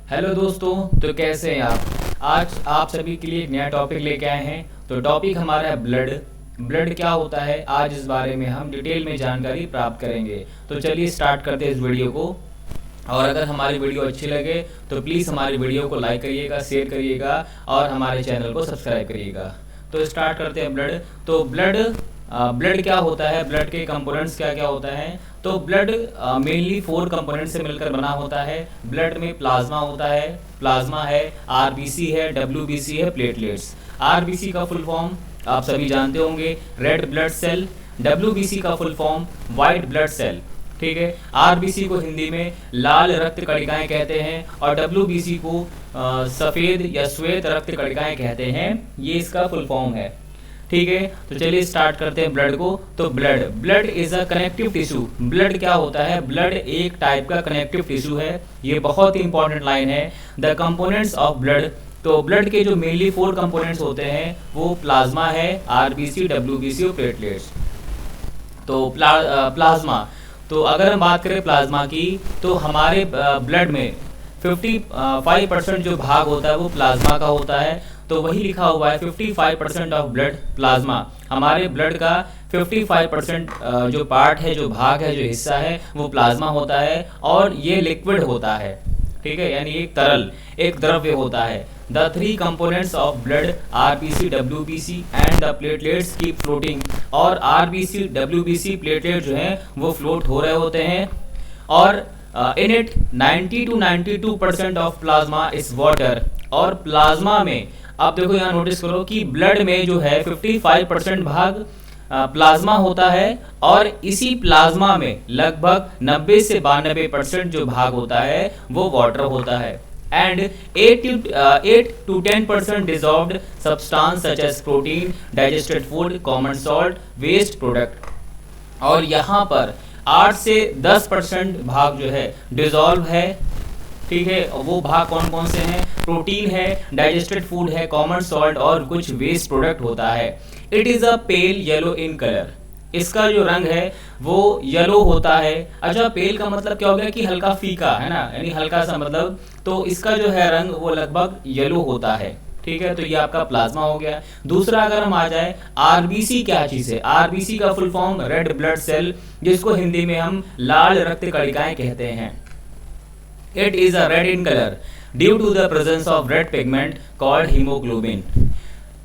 Hello दोस्तों, तो कैसे हैं आप। आज आप सभी के लिए एक नया टॉपिक लेके आए हैं। तो टॉपिक हमारा है ब्लड। ब्लड क्या होता है, आज इस बारे में हम डिटेल में जानकारी प्राप्त करेंगे। तो चलिए स्टार्ट करते हैं इस वीडियो को। और अगर हमारी वीडियो अच्छी लगे तो प्लीज़ हमारी वीडियो को लाइक करिएगा, शेयर करिएगा और हमारे चैनल को सब्सक्राइब करिएगा। तो स्टार्ट करते हैं ब्लड। तो ब्लड क्या होता है, ब्लड के कंपोनेंट्स क्या क्या होता है। तो ब्लड मेनली 4 कंपोनेंट से मिलकर बना होता है। ब्लड में प्लाज्मा होता है, प्लाज्मा है, आरबीसी है, डब्ल्यूबीसी है, प्लेटलेट्स। आरबीसी का फुल फॉर्म आप सभी जानते होंगे, रेड ब्लड सेल। डब्ल्यूबीसी का full form white blood cell. ठीक है, आरबीसी को हिंदी में लाल रक्त कणिकाएं कहते हैं और डब्ल्यूबीसी को सफ़ेद या श्वेत रक्त कणिकाएं कहते हैं। ये इसका फुल फॉर्म है। ठीक है, तो चलिए स्टार्ट करते हैं ब्लड को। तो blood is a connective tissue. Blood क्या होता है, ब्लड एक टाइप का कनेक्टिव टिश्यू है। ये बहुत ही इंपॉर्टेंट लाइन है। The components of blood. तो ब्लड के जो मेनली 4 कंपोनेंट्स होते हैं वो प्लाज्मा है, आरबीसी, डब्ल्यूबीसी और प्लेटलेट्स। तो प्लाज्मा, तो अगर हम बात करें प्लाज्मा की, तो हमारे ब्लड में 55% जो भाग होता है वो प्लाज्मा का होता है। तो वही लिखा हुआ है 55% ऑफ ब्लड प्लाज्मा। हमारे ब्लड का 55% जो पार्ट है, जो भाग है, जो हिस्सा है वो प्लाज्मा होता है और ये लिक्विड होता है। ठीक है, यानी एक तरल, एक द्रव्य होता है। The 3 components of blood RBC, WBC and the platelets keep floating. और आरबीसी, डब्ल्यूबीसी, प्लेटलेट जो हैं वो फ्लोट हो रहे होते हैं। और in it 90 to 92% of plasma is water. और प्लाज्मा में आप देखो, यहाँ नोटिस करो कि ब्लड में जो है 55% भाग प्लाज्मा होता है और इसी प्लाज्मा में लगभग 90 से 92% जो भाग होता है वो वाटर होता है। And 8 to 10% dissolved substance such as protein, digested food, common salt, waste product। और यहाँ पर 8 से 10% भाग जो है डिजॉल्व है। ठीक है, वो भाग कौन कौन से हैं, प्रोटीन है, डाइजेस्टेड फूड है, कॉमन सॉल्ट और कुछ वेस्ट प्रोडक्ट होता है। It is a pale yellow in colour. इसका जो रंग है वो येलो होता है। अच्छा, पेल का मतलब क्या हो गया कि हल्का फीका, है ना, यानी हल्का सा मतलब। तो इसका जो है रंग वो लगभग येलो होता है। ठीक है, तो ये आपका प्लाज्मा हो गया। दूसरा अगर हम आ जाए, आरबीसी क्या चीज़ है। आरबीसी का full form red blood cell, जिसको हिंदी में हम लाल रक्त कणिकाएं कहते हैं। It is a red in color due to the presence of red pigment called hemoglobin।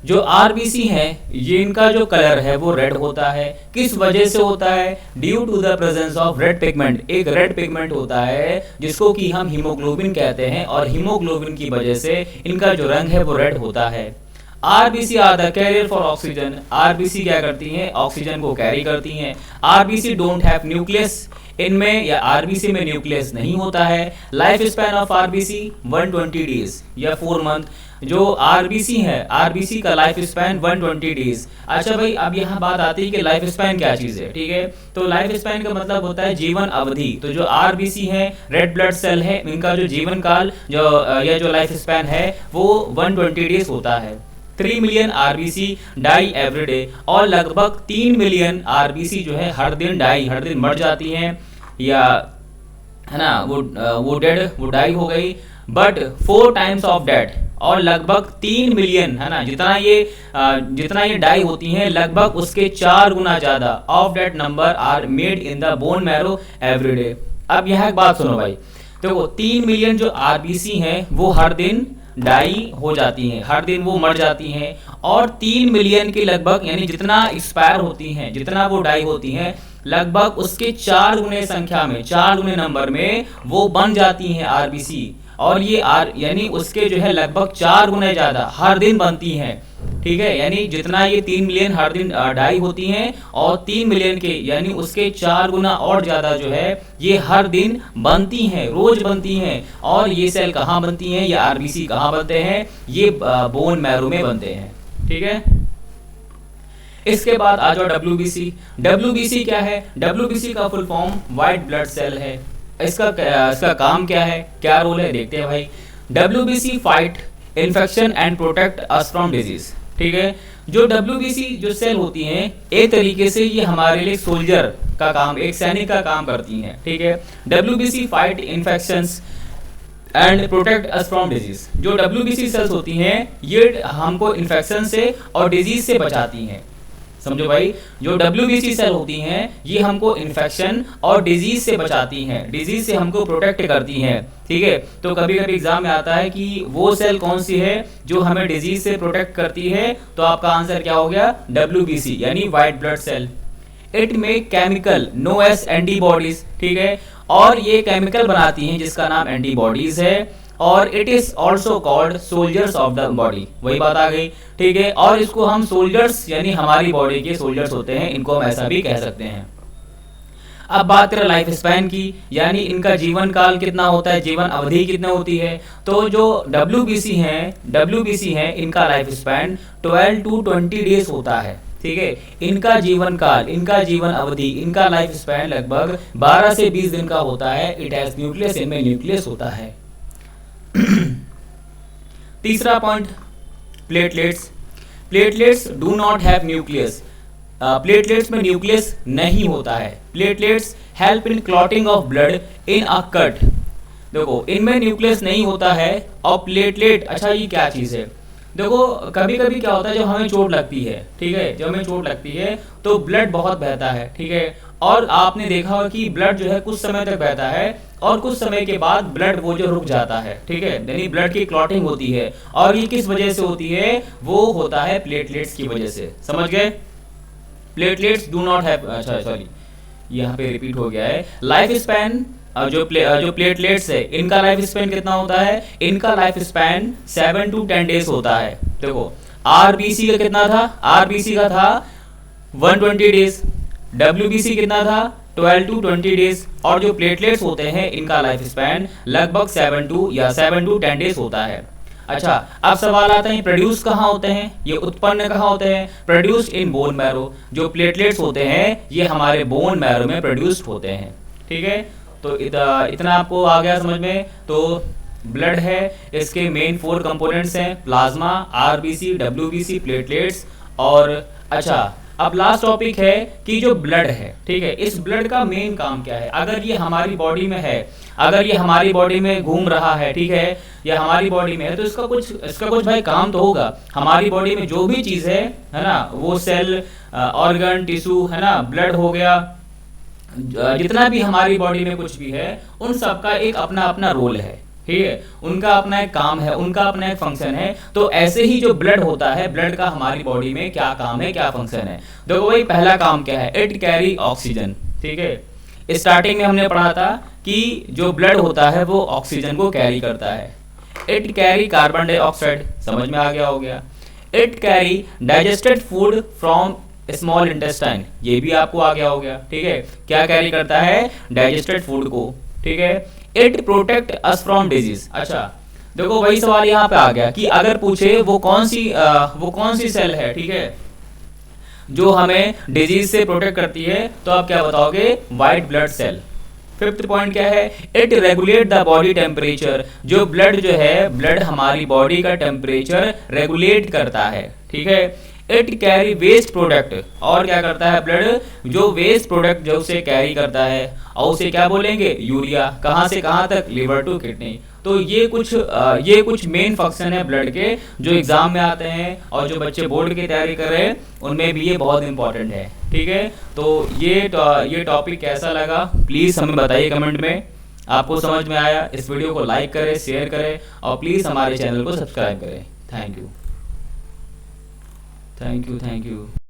जो आरबीसी है ये इनका जो कलर है वो रेड होता है। किस वजह से होता है, due to the presence of red pigment. एक रेड पिगमेंट होता है जिसको कि हम हीमोग्लोबिन कहते हैं और हीमोग्लोबिन की वजह से इनका जो रंग है वो रेड होता है। RBC are the carrier for oxygen. RBC क्या करती हैं, ऑक्सीजन को कैरी करती हैं। RBC don't have nucleus. इनमें या आरबीसी में न्यूक्लियस नहीं होता है। Life span of RBC 120 days या 4 मंथ। जो आरबीसी है, आरबीसी का लाइफ स्पैन 120 डेज। अच्छा भाई, अब यहाँ बात आती है कि लाइफ स्पैन क्या चीज़ है। ठीक है, तो लाइफ स्पैन का मतलब होता है जीवन अवधि। तो जो आरबीसी है, रेड ब्लड सेल है, इनका जो जीवन काल या जो लाइफ स्पैन है वो 120 डेज होता है। 3 million RBC die every day. और लगभग 3 मिलियन आरबीसी जो है हर दिन मर जाती हैं, या है ना, वो डाई हो गई। But 4 times of death. और लगभग 3 मिलियन, है ना, जितना ये डाई होती हैं लगभग उसके 4 गुना ज़्यादा of that number are made in the bone marrow every day. अब यहाँ एक बात सुनो भाई, तो 3 मिलियन जो आरबीसी हैं वो हर दिन डाई हो जाती हैं, हर दिन वो मर जाती हैं। और 3 मिलियन के लगभग, यानी जितना एक्सपायर होती हैं, जितना वो डाई होती हैं, लगभग उसके 4 गुने संख्या में, 4 गुने नंबर में वो बन जाती हैं आरबीसी। और ये यानी उसके जो है लगभग 4 गुने ज़्यादा हर दिन बनती हैं। ठीक है, यानी जितना ये 3 मिलियन हर दिन डाई होती हैं और 3 मिलियन के यानी उसके 4 गुना और ज़्यादा जो है ये हर दिन बनती हैं, रोज बनती हैं। और ये सेल कहाँ बनती हैं, ये आरबीसी कहाँ बनते हैं, ये बोन मैरो में बनते हैं। ठीक है, इसके बाद आ जाओ डब्ल्यूबीसी। डब्ल्यूबीसी क्या है, डब्ल्यूबीसी का full form white blood cell है। इसका काम क्या है, क्या रोल है, देखते हैं भाई। WBC fight infection and protect us from disease. ठीक है, जो डब्ल्यूबीसी जो सेल होती हैं एक तरीके से ये हमारे लिए सोल्जर का काम, एक सैनिक का काम करती हैं। ठीक है, WBC fight infections and protect us from disease. जो WBC सेल्स होती हैं ये हमको इन्फेक्शन से और डिजीज से बचाती हैं। समझो भाई, जो WBC सेल होती हैं ये हमको इन्फेक्शन और डिजीज से बचाती हैं, डिजीज से हमको प्रोटेक्ट करती हैं। ठीक है, तो कभी कभी एग्जाम में आता है कि वो सेल कौन सी है जो हमें डिजीज से प्रोटेक्ट करती है, तो आपका आंसर क्या हो गया? WBC यानी व्हाइट ब्लड सेल। इट में केमिकल नो एस एंटीबॉडीज। ठीक है, और ये केमिकल बनाती हैं जिसका नाम एंटीबॉडीज है, और it is also called soldiers of the body. वही बात आ गई। ठीक है, और इसको हम सोल्जर्स यानी हमारी बॉडी के सोल्जर्स होते हैं, इनको हम ऐसा भी कह सकते हैं। अब बात करें लाइफ स्पैन की, यानी इनका जीवन काल कितना होता है, जीवन अवधि कितनी होती है। तो जो WBC हैं इनका लाइफ स्पैन 12 to 20 डेज होता है। ठीक है, इनका जीवन काल, इनका जीवन अवधि, इनका लाइफ स्पैन लगभग 12 से 20 दिन का होता है। इट हैज न्यूक्लियस, इनमें न्यूक्लियस होता है। तीसरा point, platelets. Platelets do not have nucleus. Platelets में न्यूक्लियस नहीं होता है। Platelets help in clotting of blood in a cut. देखो, इनमें न्यूक्लियस नहीं होता है। और प्लेटलेट, अच्छा ये क्या चीज़ है? देखो, कभी कभी क्या होता है, जब हमें चोट लगती है, ठीक है, जब हमें चोट लगती है तो ब्लड बहुत बहता है। ठीक है, और आपने देखा होगा कि ब्लड जो है कुछ समय तक बहता है और कुछ समय के बाद ब्लड वो जो रुक जाता है। ठीक है, यानी ब्लड की क्लॉटिंग होती है, और ये किस वजह से होती है? वो होता है प्लेटलेट्स की वजह से। समझ गए? प्लेटलेट्स डू नॉट हैव, अच्छा सॉरी यहाँ पे रिपीट हो गया है। लाइफ स्पैन, जो प्लेटलेट्स है इनका लाइफ स्पैन कितना होता है? इनका लाइफ स्पैन 7 to 10 डेज होता है। देखो, RBC का कितना था? RBC का था 120 डेज। WBC कितना था? 12 to 20 डेज। और जो प्लेटलेट्स होते हैं इनका लाइफ स्पैन लगभग 7 to 10 डेज होता है। अच्छा, अब सवाल आता है प्रोड्यूस कहाँ होते हैं, ये उत्पन्न कहाँ होते हैं? Produce in bone marrow. जो प्लेटलेट्स होते हैं ये हमारे बोन मैरो में प्रोड्यूस्ड होते हैं। ठीक है, तो इतना आपको आ गया समझ में। तो ब्लड है, इसके मेन 4 कंपोनेंट्स हैं, प्लाज्मा, RBC, WBC, प्लेटलेट्स। और अच्छा, अब लास्ट टॉपिक है कि जो ब्लड है, ठीक है, इस ब्लड का मेन काम क्या है? अगर ये हमारी बॉडी में है, अगर ये हमारी बॉडी में घूम रहा है, ठीक है, या हमारी बॉडी में है, तो इसका कुछ भाई काम तो होगा। हमारी बॉडी में जो भी चीज़ है ना, वो सेल, ऑर्गन, टिश्यू, है ना, ब्लड हो गया, जितना भी हमारी बॉडी में कुछ भी है, उन सब का एक अपना अपना रोल है। ठीक है, उनका अपना एक काम है, उनका अपना एक फंक्शन है। तो ऐसे ही जो ब्लड होता है, ब्लड का हमारी बॉडी में क्या काम है, क्या फंक्शन है? देखो भाई, पहला काम क्या है? It carry oxygen. ठीक है, स्टार्टिंग में हमने पढ़ा था कि जो ब्लड होता है वो ऑक्सीजन को कैरी करता है। इट कैरी कार्बन डाइऑक्साइड, समझ में आ गया हो गया। It carry digested food from small intestine, ये भी आपको आ गया हो गया। ठीक है, क्या कैरी करता है? डाइजेस्टेड फूड को। ठीक है, it protect us from disease. अच्छा, देखो वही सवाल यहाँ पे आ गया कि अगर पूछे वो कौन सी सेल है, ठीक है, जो हमें डिजीज से प्रोटेक्ट करती है, तो आप क्या बताओगे? White blood cell. Fifth point क्या है? It regulate the body temperature. जो ब्लड जो है, ब्लड हमारी बॉडी का टेम्परेचर रेगुलेट करता है। ठीक है, इट कैरी वेस्ट प्रोडक्ट। और क्या करता है ब्लड? जो वेस्ट प्रोडक्ट जो उसे कैरी करता है, और उसे क्या बोलेंगे? यूरिया। कहाँ से कहाँ तक? Liver to kidney. तो ये कुछ मेन फंक्शन है ब्लड के, जो एग्जाम में आते हैं, और जो बच्चे बोर्ड की तैयारी कर रहे हैं उनमें भी ये बहुत इंपॉर्टेंट है। ठीक है, तो ये टॉपिक कैसा लगा प्लीज़ हमें बताइए कमेंट में। आपको समझ में आया? इस वीडियो को लाइक करें, शेयर करें, और प्लीज़ हमारे चैनल को सब्सक्राइब करें। Thank you.